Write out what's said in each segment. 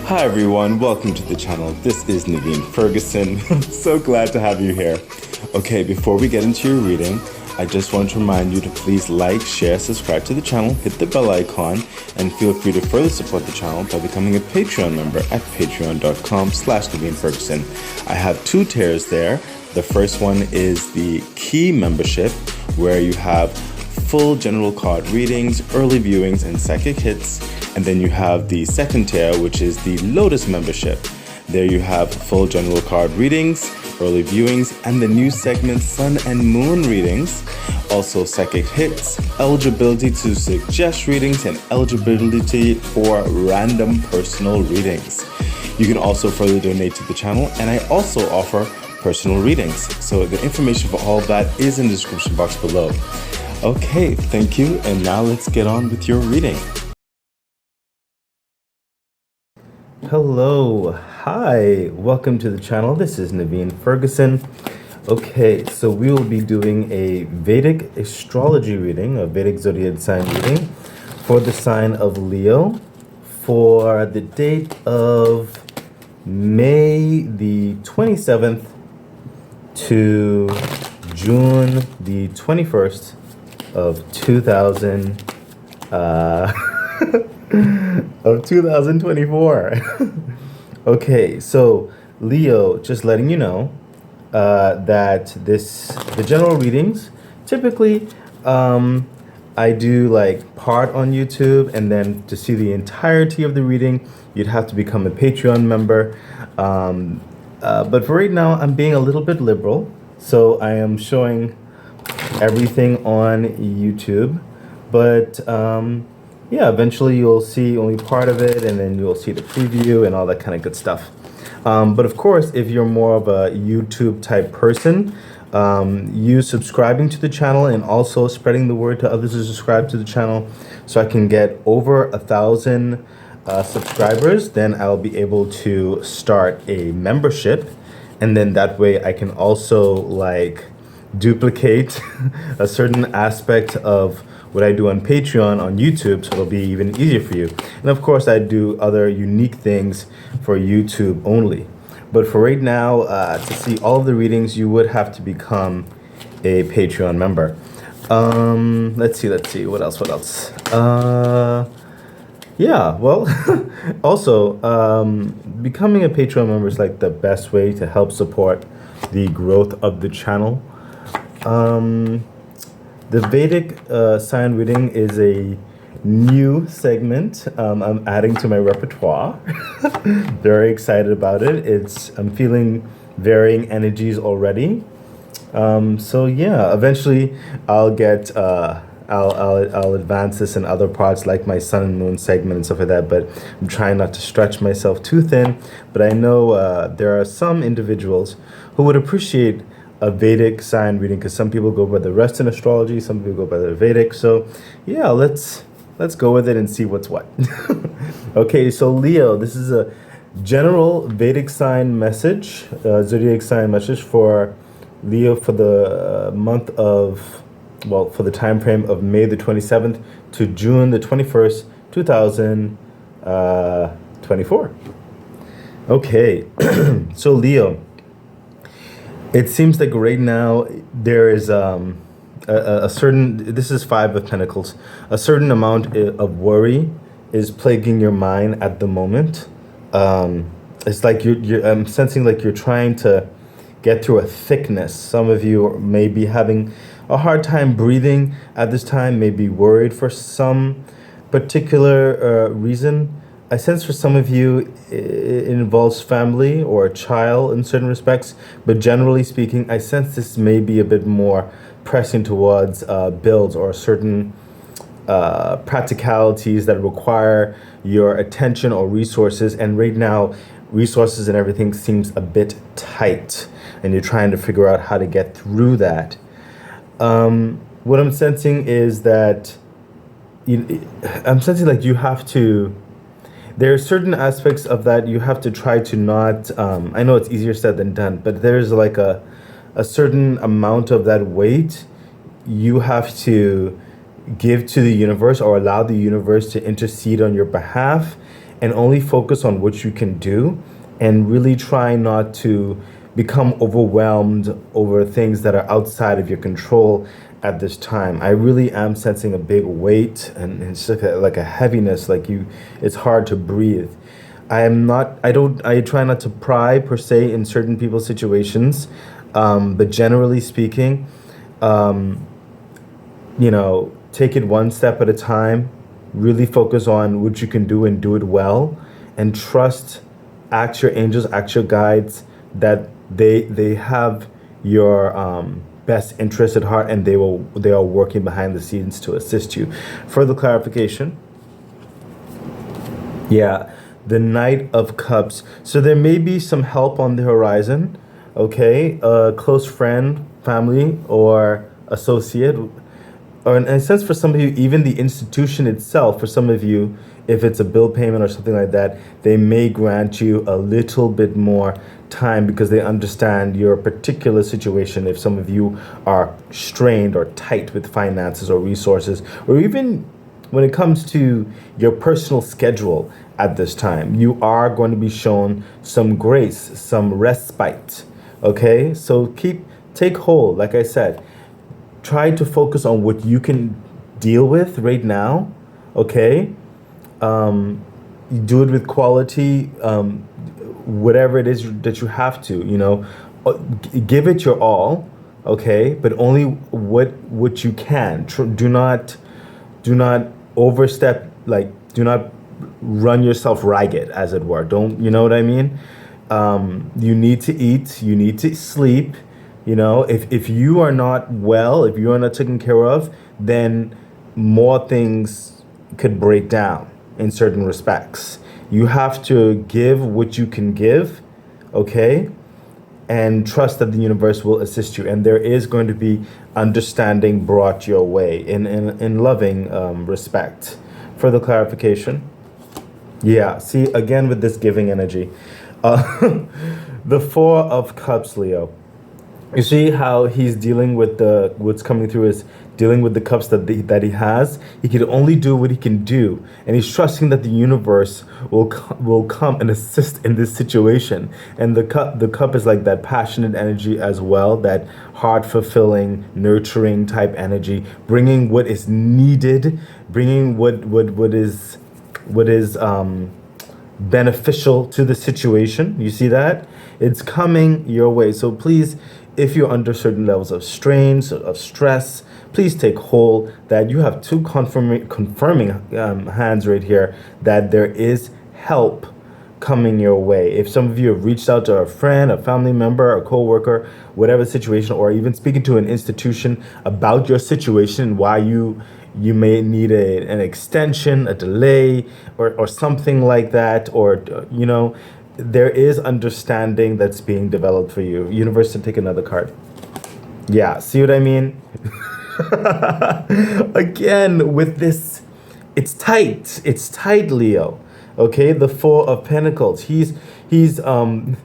Hi everyone, welcome to the channel. This is Naveen Ferguson. I'm so glad to have you here. Okay, before we get into your reading, I just want to remind you to please like, share, subscribe to the channel, hit the bell icon, and feel free to further support the channel by becoming a Patreon member at patreon.com/Naveen Ferguson. I have two tiers there. The first one is the Key membership, where you have full general card readings, early viewings, and psychic hits. And then you have the second tier, which is the Lotus membership. There you have full general card readings, early viewings, and the new segment Sun and Moon readings. Also psychic hits, eligibility to suggest readings, and eligibility for random personal readings. You can also further donate to the channel, and I also offer personal readings. So the information for all of that is in the description box below. Okay, thank you, and now let's get on with your reading. Hello, hi, welcome to the channel. This is Naveen Ferguson. Okay, so we will be doing a Vedic astrology reading, a Vedic Zodiac sign reading for the sign of Leo for the date of May the 27th to June the 21st of 2024. Okay, so Leo, just letting you know that the general readings, typically I do like part on YouTube, and then to see the entirety of the reading, you'd have to become a Patreon member. But for right now, I'm being a little bit liberal, so I am showing everything on YouTube. But yeah, eventually you'll see only part of it, and then you'll see the preview and all that kind of good stuff. But of course, if you're more of a YouTube type person, you subscribing to the channel and also spreading the word to others to subscribe to the channel so I can get over 1,000 subscribers, then I'll be able to start a membership, and then that way I can also like duplicate a certain aspect of what I do on Patreon on YouTube, so it'll be even easier for you. And of course, I do other unique things for YouTube only. But for right now, to see all of the readings, you would have to become a Patreon member. Let's see, what else? Yeah, well, also, becoming a Patreon member is like the best way to help support the growth of the channel. The Vedic sign reading is a new segment I'm adding to my repertoire. Very excited about it. I'm feeling varying energies already. So yeah, eventually I'll get I'll advance this in other parts like my Sun and Moon segment and stuff like that, but I'm trying not to stretch myself too thin. But I know there are some individuals who would appreciate a Vedic sign reading, because some people go by the Western astrology, some people go by the Vedic. So yeah, let's go with it and see what's what. Okay, so Leo, this is a general Vedic sign message, zodiac sign message for Leo for the month of, well, for the time frame of May the 27th to June the 21st, 2024. Okay, so Leo, it seems like right now there is a certain, this is Five of Pentacles, a certain amount of worry is plaguing your mind at the moment. It's like I'm sensing like you're trying to get through a thickness. Some of you may be having a hard time breathing at this time, may be worried for some particular reason. I sense for some of you it involves family or a child in certain respects, but generally speaking, I sense this may be a bit more pressing towards bills or certain practicalities that require your attention or resources. And right now, resources and everything seems a bit tight, and you're trying to figure out how to get through that. What I'm sensing is that I'm sensing like you have to, there are certain aspects of that you have to try to not, I know it's easier said than done, but there's like a certain amount of that weight you have to give to the universe or allow the universe to intercede on your behalf and only focus on what you can do, and really try not to become overwhelmed over things that are outside of your control at this time. I really am sensing a big weight, and it's like a heaviness, like it's hard to breathe. I try not to pry per se in certain people's situations, but generally speaking, take it one step at a time, really focus on what you can do and do it well, and ask your angels, ask your guides that they have your best interest at heart, and they are working behind the scenes to assist you. Further clarification. Yeah, the Knight of Cups. So there may be some help on the horizon, okay? A close friend, family, or associate, or in a sense for some of you, even the institution itself, for some of you, if it's a bill payment or something like that, they may grant you a little bit more time because they understand your particular situation. If some of you are strained or tight with finances or resources, or even when it comes to your personal schedule at this time, you are going to be shown some grace, some respite. Okay, so take hold. Like I said, try to focus on what you can deal with right now. Okay, you do it with quality. Whatever it is that you have to, give it your all. Okay, but only what you can. Do not overstep. Like, do not run yourself ragged, as it were. Don't, you know what I mean? You need to eat, you need to sleep. If you are not well, if you are not taken care of, then more things could break down in certain respects. You have to give what you can give, okay? And trust that the universe will assist you. And there is going to be understanding brought your way in loving respect. Further clarification. Yeah, see, again with this giving energy. The Four of Cups, Leo. You see how he's dealing with what's coming through is dealing with the cups that he has. He can only do what he can do, and he's trusting that the universe will come and assist in this situation. And the cup is like that passionate energy as well, that heart fulfilling, nurturing type energy, bringing what is needed, bringing what is beneficial to the situation. You see that? It's coming your way. So please, if you're under certain levels of strain, of stress, please take hold that you have two confirming hands right here that there is help coming your way. If some of you have reached out to a friend, a family member, a co-worker, whatever situation, or even speaking to an institution about your situation and why you may need an extension, a delay, or something like that, or there is understanding that's being developed for you. Universe, to take another card. Yeah, see what I mean? Again, with this, it's tight, Leo. Okay, the Four of Pentacles. He can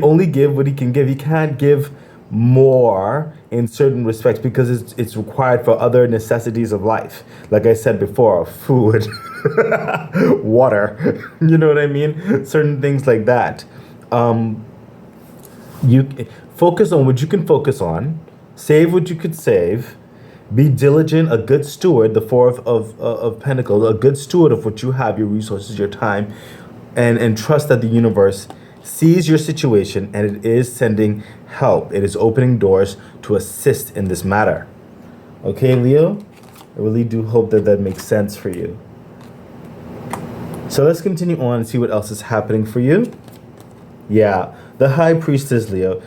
only give what he can give. He can't give more in certain respects because it's required for other necessities of life. Like I said before, food, water, you know what I mean? Certain things like that. You focus on what you can focus on, save what you could save, be diligent, a good steward, the Four of Pentacles, a good steward of what you have, your resources, your time, and trust that the universe sees your situation and it is sending help. It is opening doors to assist in this matter. Okay, Leo? I really do hope that makes sense for you. So let's continue on and see what else is happening for you. Yeah, the High Priestess, Leo.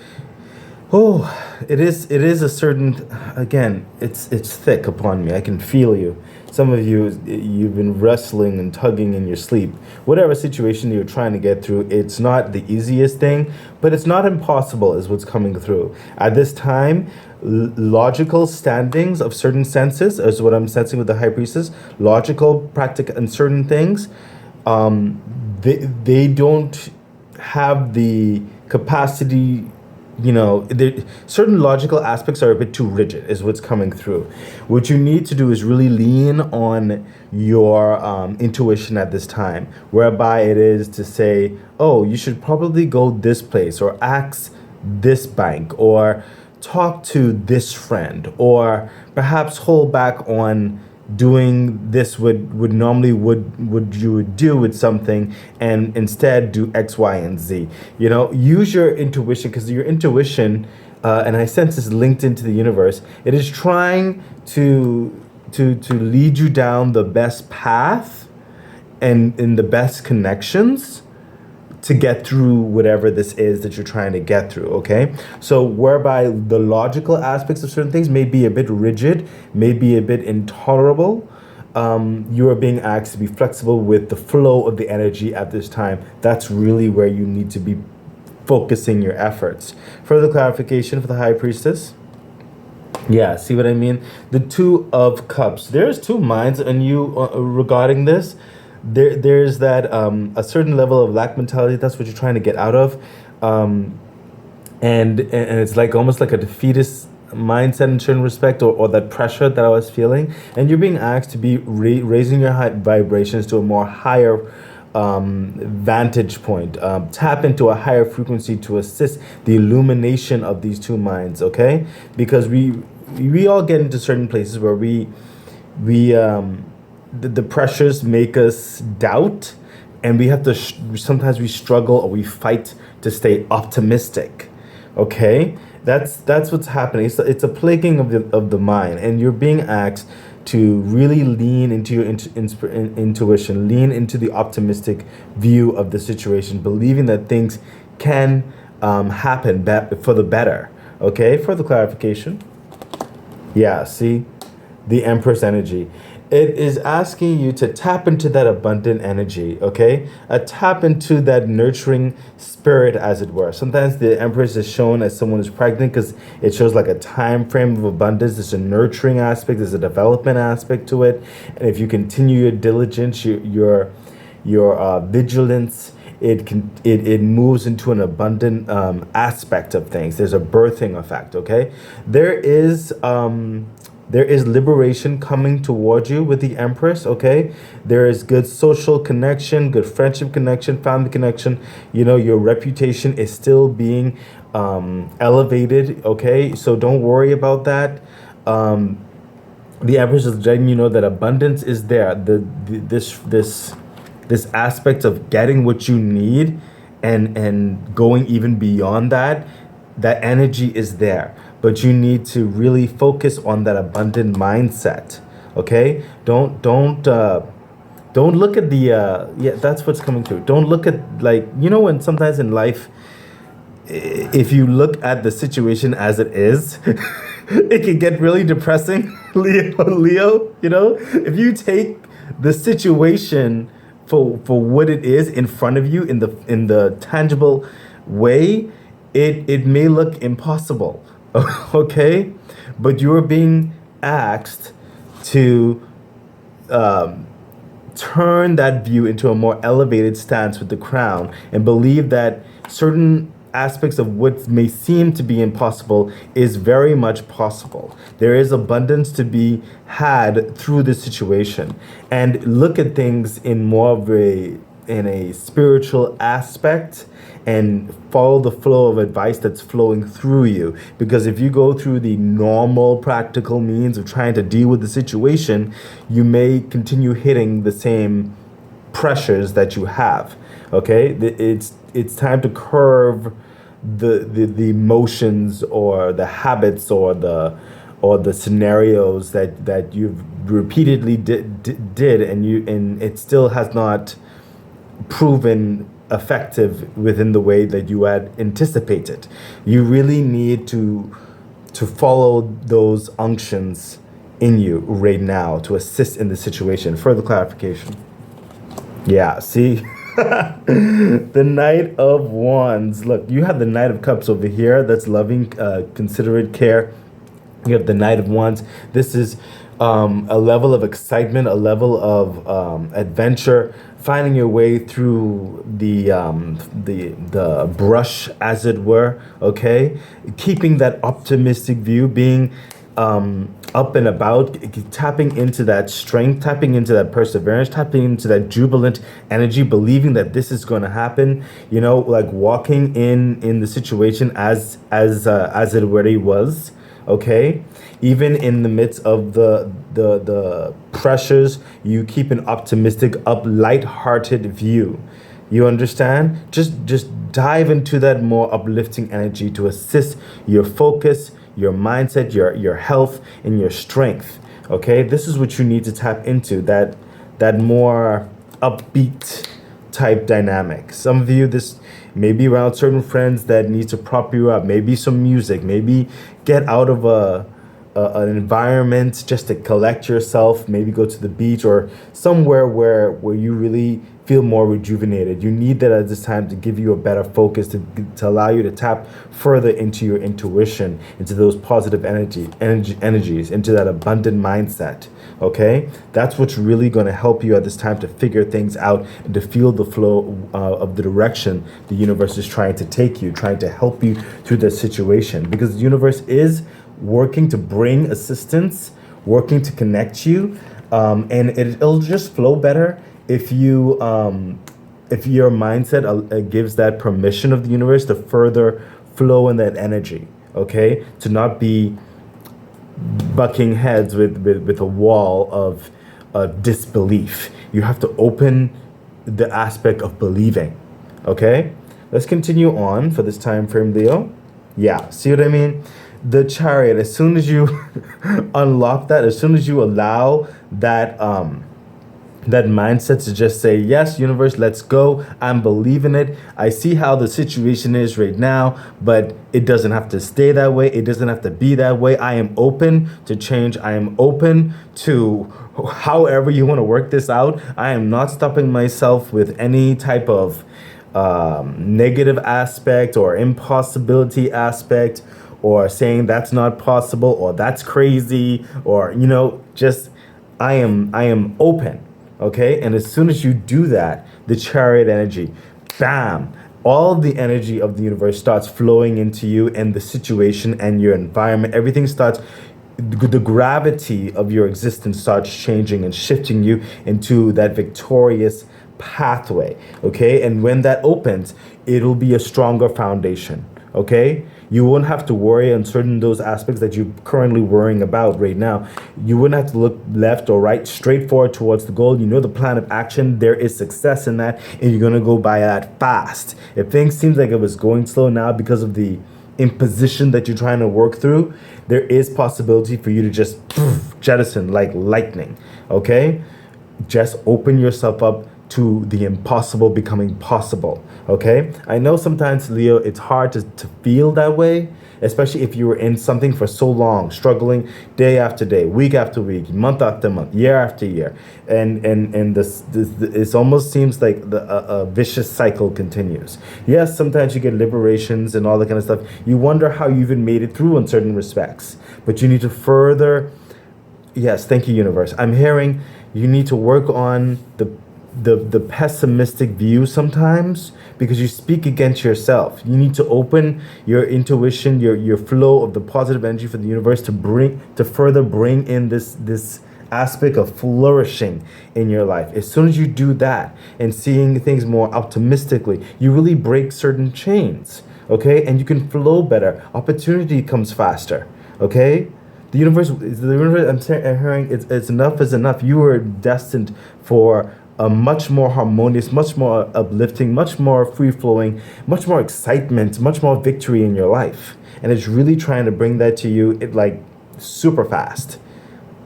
Oh, it is a certain, again, it's thick upon me. I can feel you. Some of you, you've been wrestling and tugging in your sleep. Whatever situation you're trying to get through, it's not the easiest thing, but it's not impossible is what's coming through. At this time, logical standings of certain senses is what I'm sensing with the High Priestess. Logical, practical, and certain things, they don't have the capacity certain logical aspects are a bit too rigid, is what's coming through. What you need to do is really lean on your intuition at this time, whereby it is to say, oh, you should probably go this place, or ask this bank, or talk to this friend, or perhaps hold back on doing this would normally would you would do with something, and instead do X, Y, and Z. Use your intuition, because your intuition, and I sense is linked into the universe. It is trying to lead you down the best path and in the best connections to get through whatever this is that you're trying to get through, okay? So whereby the logical aspects of certain things may be a bit rigid, may be a bit intolerable, you are being asked to be flexible with the flow of the energy at this time. That's really where you need to be focusing your efforts. Further clarification for the High Priestess. Yeah, see what I mean? The Two of Cups. There's two minds on you regarding this. There's that a certain level of lack mentality. That's what you're trying to get out of, and it's like almost like a defeatist mindset in certain respect, or that pressure that I was feeling. And you're being asked to be raising your high vibrations to a more higher vantage point. Tap into a higher frequency to assist the illumination of these two minds. Okay, because we all get into certain places where we the pressures make us doubt, and we have to sometimes we struggle, or we fight to stay optimistic. Okay, that's what's happening. It's a plaguing of the mind, and you're being asked to really lean into your intuition, lean into the optimistic view of the situation, believing that things can happen for the better. Okay, further clarification. Yeah, see, the Empress energy. It is asking you to tap into that abundant energy, okay? Tap into that nurturing spirit, as it were. Sometimes the Empress is shown as someone who's pregnant because it shows like a time frame of abundance. There's a nurturing aspect, there's a development aspect to it. And if you continue your diligence, your vigilance, it moves into an abundant aspect of things. There's a birthing effect, okay? There is liberation coming towards you with the Empress, okay? There is good social connection, good friendship connection, family connection. Your reputation is still being elevated, okay? So don't worry about that. The Empress is letting you know that abundance is there. This aspect of getting what you need and going even beyond that energy is there. But you need to really focus on that abundant mindset. Okay? Don't look at the that's what's coming through. Don't look at, when sometimes in life, if you look at the situation as it is, it can get really depressing. Leo, if you take the situation for what it is in front of you in the tangible way, it may look impossible. Okay, but you're being asked to turn that view into a more elevated stance with the crown, and believe that certain aspects of what may seem to be impossible is very much possible. There is abundance to be had through this situation, and look at things in more of a spiritual aspect, and follow the flow of advice that's flowing through you. Because if you go through the normal practical means of trying to deal with the situation, you may continue hitting the same pressures that you have. Okay, it's time to curve the emotions, or the habits, or the scenarios that you've repeatedly did and it still has not proven effective within the way that you had anticipated. You really need to follow those unctions in you right now to assist in the situation. Further clarification. Yeah, see? The Knight of Wands. Look, you have the Knight of Cups over here. That's loving, considerate care. You have the Knight of Wands. This is a level of excitement, a level of adventure, finding your way through the brush, as it were. Okay, keeping that optimistic view, being up and about, tapping into that strength, tapping into that perseverance, tapping into that jubilant energy, believing that this is going to happen. You know, like walking in the situation as it already was. Okay, even in the midst of the pressures, you keep an optimistic, light-hearted view. You understand? Just dive into that more uplifting energy to assist your focus, your mindset, your health, and your strength. Okay, this is what you need to tap into, that more upbeat type dynamic. Some of you, this may be around certain friends that need to prop you up, maybe some music, maybe get out of an environment just to collect yourself, maybe go to the beach or somewhere where you really feel more rejuvenated. You need that at this time to give you a better focus, to allow you to tap further into your intuition, into those positive energies, into that abundant mindset. Okay, that's what's really going to help you at this time to figure things out and to feel the flow of the direction the universe is trying to take you, trying to help you through the situation, because the universe is working to bring assistance, working to connect you, and it'll just flow better if you if your mindset gives that permission of the universe to further flow in that energy. Okay, to not be bucking heads with a wall of disbelief. You have to open the aspect of believing. Okay, let's continue on for this time frame, Leo. Yeah, see what I mean? The Chariot, as soon as you unlock that, as soon as you allow that that mindset to just say, yes, universe, let's go. I'm believing it. I see how the situation is right now, but it doesn't have to stay that way. It doesn't have to be that way. I am open to change. I am open to however you want to work this out. I am not stopping myself with any type of negative aspect or impossibility aspect, or saying that's not possible or that's crazy, or just I am open. Okay, and as soon as you do that, the Chariot energy, bam, all the energy of the universe starts flowing into you and the situation and your environment. Everything starts, the gravity of your existence starts changing and shifting you into that victorious pathway. Okay, and when that opens, it'll be a stronger foundation. Okay, you won't have to worry on certain those aspects that you're currently worrying about right now. You wouldn't have to look left or right, straight forward towards the goal. You know the plan of action. There is success in that, and you're gonna go by that fast. If things seems like it was going slow now because of the imposition that you're trying to work through, there is possibility for you to just jettison like lightning. Okay, just open yourself up to the impossible becoming possible. Okay, I know sometimes, Leo, it's hard to feel that way, especially if you were in something for so long, struggling day after day, week after week, month after month, year after year, and this it almost seems like a vicious cycle continues. Yes, sometimes you get liberations and all that kind of stuff. You wonder how you even made it through in certain respects, but you need to further. Yes, thank you, universe. I'm hearing you need to work on the pessimistic view sometimes, because you speak against yourself. You need to open your intuition, your flow of the positive energy for the universe to further bring in this aspect of flourishing in your life. As soon as you do that and seeing things more optimistically, you really break certain chains. Okay, and you can flow better. Opportunity comes faster. Okay, the universe. I'm hearing it's enough is enough. You are destined for a much more harmonious, much more uplifting, much more free-flowing, much more excitement, much more victory in your life. And it's really trying to bring that to you like super fast.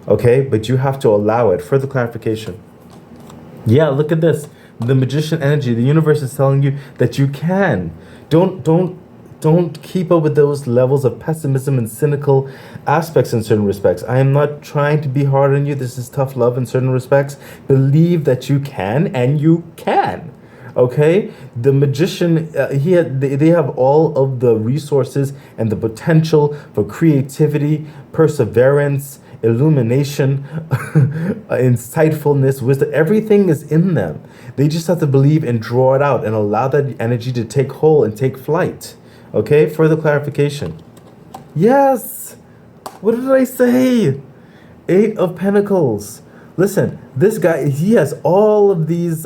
Okay, but you have to allow it. Further clarification. Yeah, look at this. The Magician energy. The universe is telling you that you can. Don't keep up with those levels of pessimism and cynical aspects in certain respects. I am not trying to be hard on you. This is tough love in certain respects. Believe that you can, and you can. Okay? The Magician, they have all of the resources and the potential for creativity, perseverance, illumination, insightfulness, wisdom. Everything is in them. They just have to believe and draw it out and allow that energy to take hold and take flight. Okay, further clarification. Yes! What did I say? 8 of Pentacles. Listen, this guy, he has all of these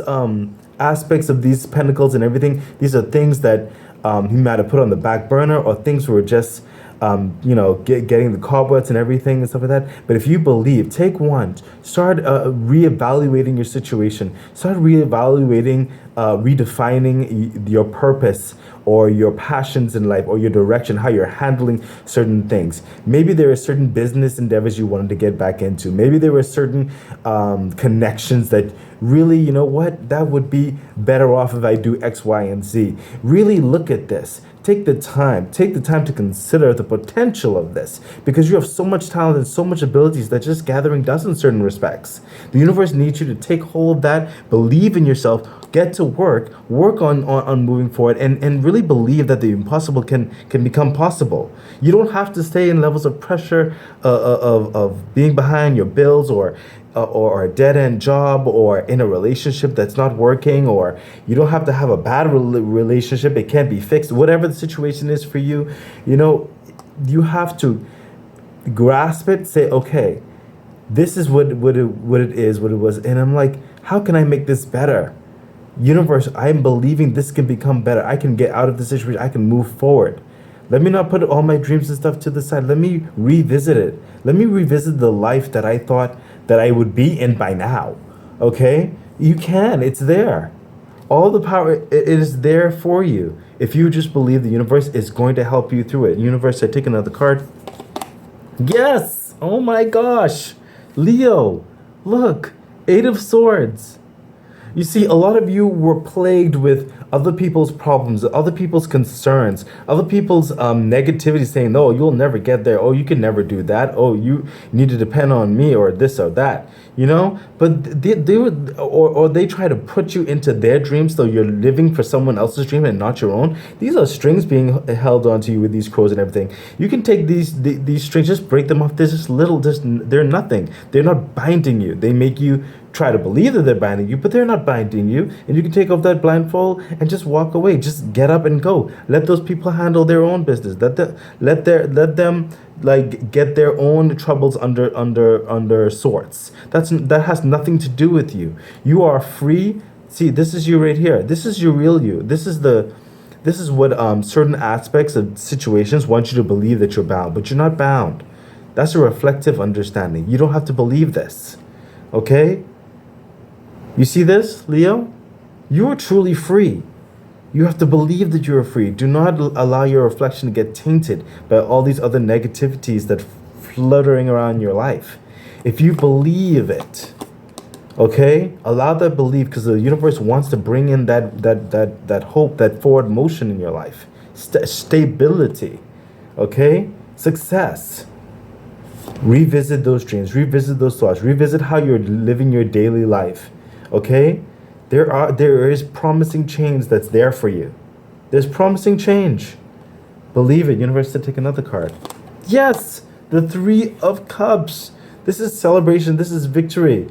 aspects of these pentacles and everything. These are things that he might have put on the back burner, or things were just getting the cobwebs and everything and stuff like that. But if you believe, take one, start reevaluating your situation, start reevaluating, redefining your purpose or your passions in life or your direction, how you're handling certain things. Maybe there are certain business endeavors you wanted to get back into. Maybe there were certain connections that really, you know what, that would be better off if I do X, Y, and Z. Really look at this. Take the time to consider the potential of this, because you have so much talent and so much abilities that just gathering does in certain respects. The universe needs you to take hold of that, believe in yourself, get to work on moving forward, and really believe that the impossible can become possible. You don't have to stay in levels of pressure of being behind your bills, or a dead-end job, or in a relationship that's not working, or you don't have to have a bad relationship, it can't be fixed. Whatever the situation is for you, you have to grasp it, say, okay, this is what it was, and I'm like, how can I make this better? Universe, I'm believing this can become better. I can get out of the situation. I can move forward. Let me not put all my dreams and stuff to the side. Let me revisit it. Let me revisit the life that I thought that I would be in by now. Okay? You can. It's there. All the power, it is there for you. If you just believe, the universe is going to help you through it. Universe, I take another card. Yes! Oh my gosh. Leo, look. 8 of Swords. You see, a lot of you were plagued with other people's problems, other people's concerns, other people's negativity, saying, "Oh, you'll never get there. Oh, you can never do that. Oh, you need to depend on me," or this or that. But they try to put you into their dreams, so you're living for someone else's dream and not your own. These are strings being held onto you with these crows and everything. You can take these strings, just break them off. They're just little, they're nothing. They're not binding you. They make you try to believe that they're binding you, but they're not binding you. And you can take off that blindfold and just walk away. Just get up and go. Let those people handle their own business. Let them like get their own troubles under sorts. That has nothing to do with you. You are free. See, this is you right here. This is your real you. This is what certain aspects of situations want you to believe that you're bound, but you're not bound. That's a reflective understanding. You don't have to believe this. Okay? You see this, Leo? You are truly free. You have to believe that you are free. Do not allow your reflection to get tainted by all these other negativities that fluttering around your life. If you believe it, okay, allow that belief, because the universe wants to bring in that hope, that forward motion in your life, stability, okay, success. Revisit those dreams, revisit those thoughts, revisit how you're living your daily life. Okay, there is promising change that's there for you. There's promising change. Believe it. Universe, to take another card. Yes, the 3 of Cups. This is celebration. This is victory.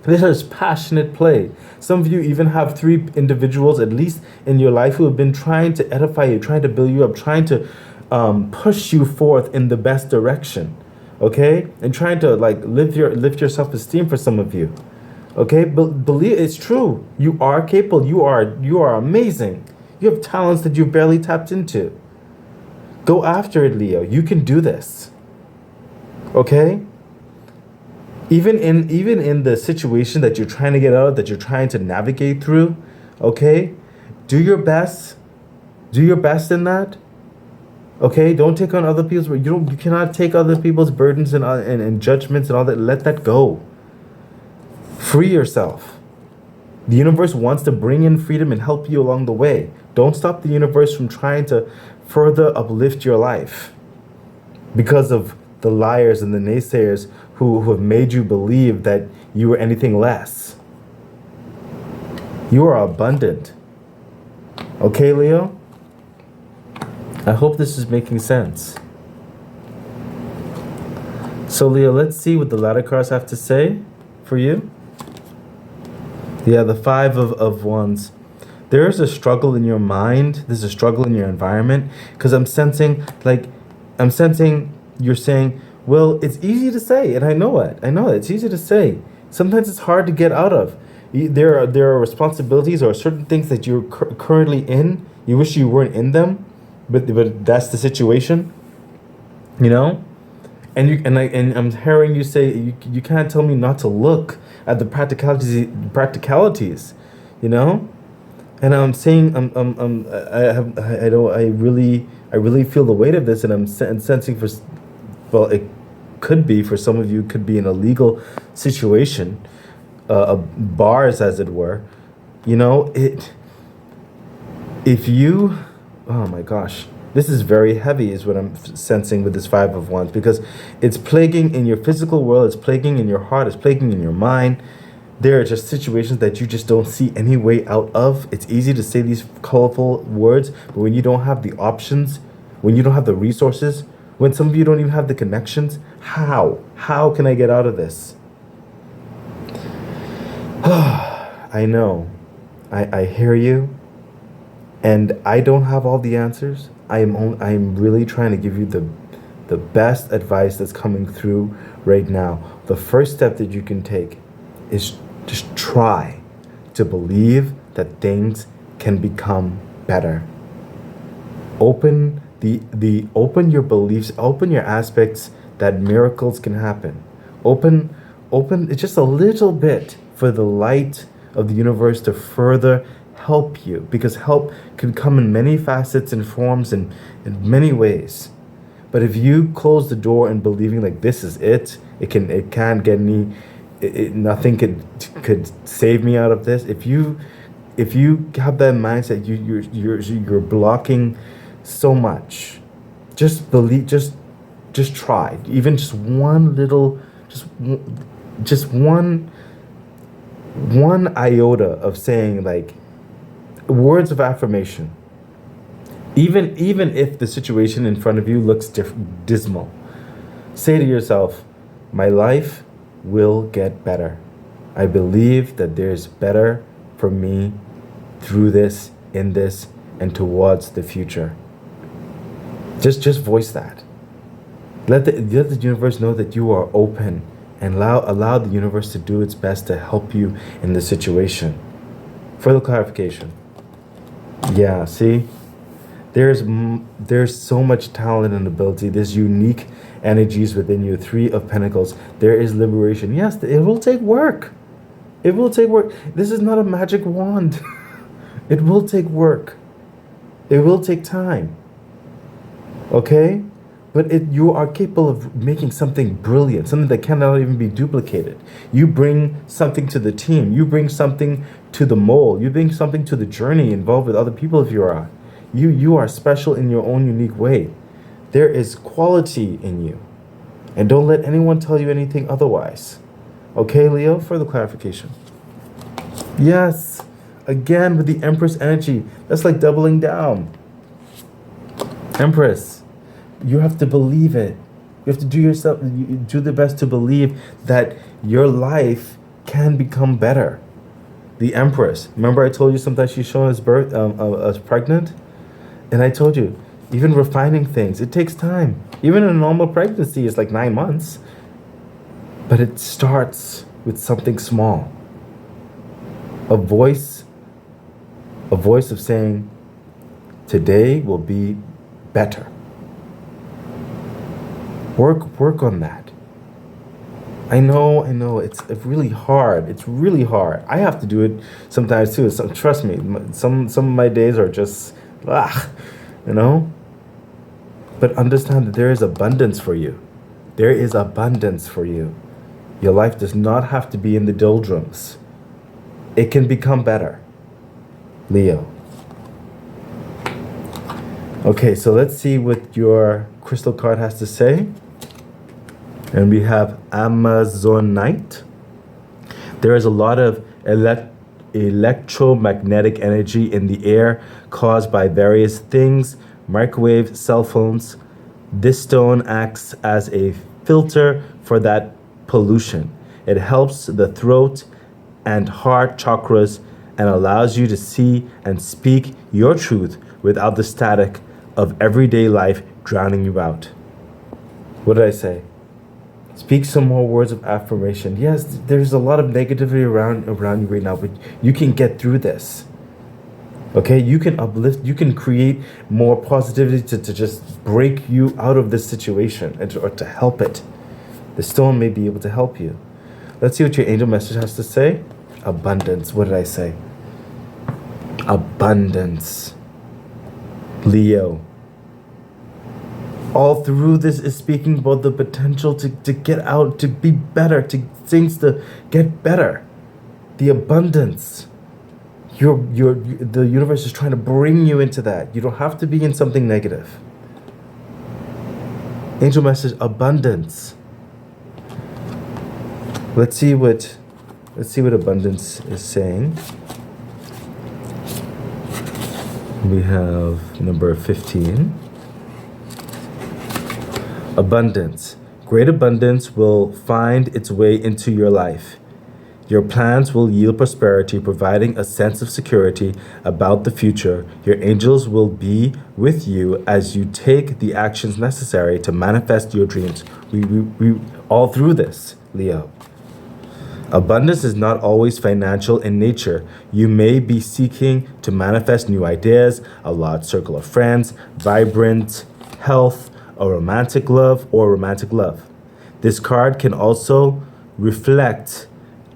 This is passionate play. Some of you even have 3 individuals, at least in your life, who have been trying to edify you, trying to build you up, trying to push you forth in the best direction. Okay, and trying to like lift your self-esteem for some of you. Okay, but believe it's true. You are capable. You are amazing. You have talents that you barely tapped into. Go after it, Leo. You can do this. Okay? Even in the situation that you're trying to get out of, that you're trying to navigate through, okay? Do your best. Do your best in that. Okay? Don't take on other people's you cannot take other people's burdens and judgments and all that. Let that go. Free yourself. The universe wants to bring in freedom and help you along the way. Don't stop the universe from trying to further uplift your life because of the liars and the naysayers who have made you believe that you were anything less. You are abundant. Okay, Leo? I hope this is making sense. So Leo, let's see what the ladder cards have to say for you. Yeah, the Five of Wands. There is a struggle in your mind. There's a struggle in your environment. Because I'm sensing you're saying, well, it's easy to say, and I know it. It's easy to say. Sometimes it's hard to get out of. There are responsibilities or certain things that you're currently in. You wish you weren't in them, but that's the situation. You know? And I'm hearing you say you can't tell me not to look at the practicalities, you know, and I'm saying I really feel the weight of this, and I'm sensing it could be for some of you, could be in a legal situation, bars as it were, you know it. If you, oh my gosh. This is very heavy is what I'm sensing with this Five of Wands, because it's plaguing in your physical world, it's plaguing in your heart, it's plaguing in your mind. There are just situations that you just don't see any way out of. It's easy to say these colorful words, but when you don't have the options, when you don't have the resources, when some of you don't even have the connections, how can I get out of this? I know. I hear you. And I don't have all the answers. I'm really trying to give you the best advice that's coming through right now. The first step that you can take is just try to believe that things can become better. Open open your beliefs, open your aspects that miracles can happen. Open it's just a little bit for the light of the universe to further help you, because help can come in many facets and forms and in many ways. But if you close the door and believing like this is it can't get any, nothing could save me out of this. If you have that mindset, you're blocking so much. Just believe, just try, even just one little, just one iota of saying like words of affirmation, even if the situation in front of you looks dismal. Say to yourself, my life will get better. I believe that there's better for me through this, in this, and towards the future. Just voice that. Let the universe know that you are open, and allow the universe to do its best to help you in the situation. Further clarification. Yeah, see, there's so much talent and ability. There's unique energies within you. Three of Pentacles. There is liberation. Yes, it will take work. It will take work. This is not a magic wand. It will take work. It will take time. Okay? But you are capable of making something brilliant, something that cannot even be duplicated. You bring something to the team. You bring something to the mold. You bring something to the journey involved with other people if you are. You are special in your own unique way. There is quality in you. And don't let anyone tell you anything otherwise. Okay, Leo? Further clarification. Yes. Again, with the Empress energy. That's like doubling down. Empress. You have to believe it. You have to do the best to believe that your life can become better. The Empress. Remember I told you sometimes she's shown as pregnant? And I told you, even refining things, it takes time. Even a normal pregnancy is like 9 months. But it starts with something small. A voice of saying, today will be better. Work on that. I know, it's really hard. It's really hard. I have to do it sometimes too. So, trust me, some of my days are just, you know? But understand that there is abundance for you. There is abundance for you. Your life does not have to be in the doldrums. It can become better. Leo. Okay, so let's see what your crystal card has to say. And we have Amazonite. There is a lot of electromagnetic energy in the air caused by various things, microwaves, cell phones. This stone acts as a filter for that pollution. It helps the throat and heart chakras and allows you to see and speak your truth without the static of everyday life drowning you out. What did I say? Speak some more words of affirmation. Yes, there's a lot of negativity around you right now, but you can get through this. Okay, you can uplift, you can create more positivity to just break you out of this situation or to help it. The stone may be able to help you. Let's see what your angel message has to say. Abundance. What did I say? Abundance. Leo. All through this is speaking about the potential to get out, to be better, to things to get better. The abundance. The universe is trying to bring you into that. You don't have to be in something negative. Angel message, abundance. Let's see what abundance is saying. We have number 15. Abundance. Great abundance will find its way into your life. Your plans will yield prosperity, providing a sense of security about the future. Your angels will be with you as you take the actions necessary to manifest your dreams. We all through this, Leo. Abundance is not always financial in nature. You may be seeking to manifest new ideas, a large circle of friends, vibrant health, a romantic love. This card can also reflect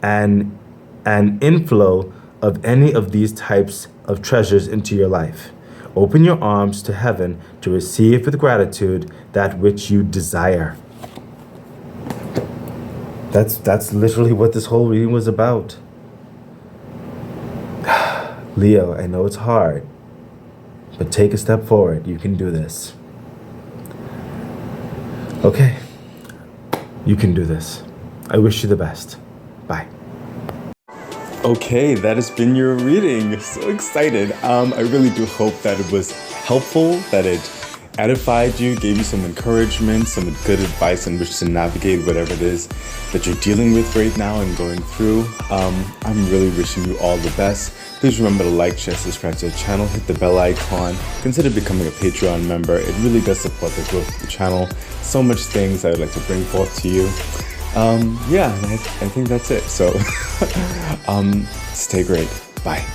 an inflow of any of these types of treasures into your life. Open your arms to heaven to receive with gratitude that which you desire. That's literally what this whole reading was about. Leo, I know it's hard, but take a step forward. You can do this. Okay, you can do this. I wish you the best. Bye. Okay, that has been your reading. So excited. I really do hope that it was helpful, that it edified you, gave you some encouragement, some good advice on which to navigate whatever it is that you're dealing with right now and going through. I'm really wishing you all the best. Please remember to like, share, subscribe to the channel, hit the bell icon, consider becoming a Patreon member. It really does support the growth of the channel. So much things I would like to bring forth to you. Yeah, I think that's it. So stay great. Bye.